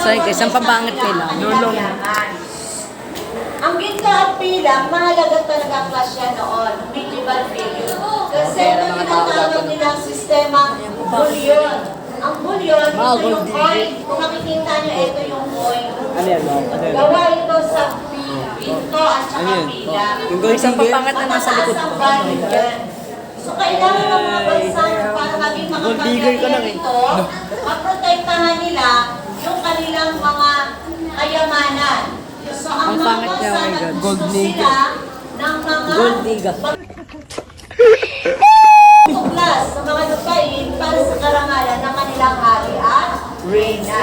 Sorry guys, ang pabangit nila. Ang ginto at pilang, mahalaga talaga class yan noon, medieval period. Kasi ito tinatawag nilang sistema bullion. Ang bullion, ito yung coin. Kung makikita nyo, ito yung coin. Gawa ito sa ginto at saka pilang. Isang papangit na nasa likod ko. So, kailangan ng mga bansa para maging makapangyarihan ito, maprotektahan nila yung kanilang mga kayamanan. So, ang mga bansa na gusto sila ng mga tuklas sa mga lupain para sa karangalan ng kanilang hari at reyna.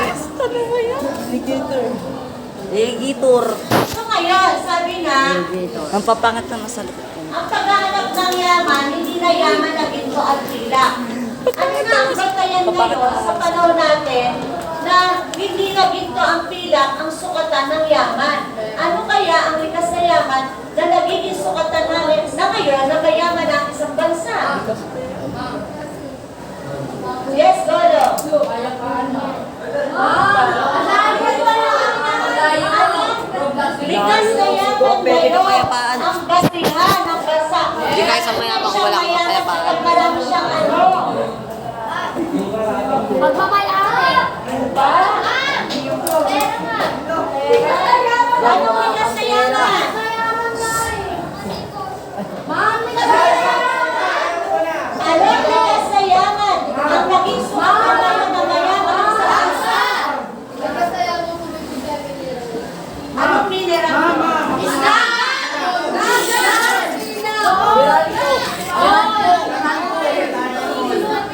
Legitor. So, ngayon, sabi na, Ang papangit na nasa likod ko. ang paghahanap ng yaman, hindi na yaman na ginto at pila. Ano na ang batayan ngayon sa panahon natin na hindi na ginto ang pilak ang sukatan ng yaman? Ano kaya ang likas na yaman na nagiging sukatan namin na ngayon na mayaman ang isang bansa? Yes, Lolo. Likas na yaman ngayon ang basihan ng bansa. Hindi kahit sa mayaman kung wala kang kapayapaan. Marami siyang ano. Magmamayari. Ba? Anong likas na yaman? Anong likas na yaman? Ang naging sumama ngayon ng mayaman sa bansa. Anong mineral? Isda!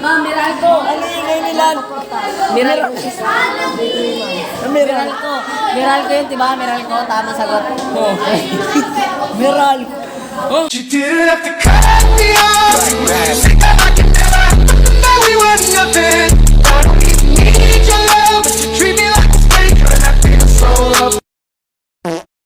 Ma'am, Meralco. Ano yung ngayon Milan? Meralco. Meralco. Meralco yun, diba? Meralco, tama sagot. Meralco. You didn't have to cut me off. Say that I could never. That we were nothing.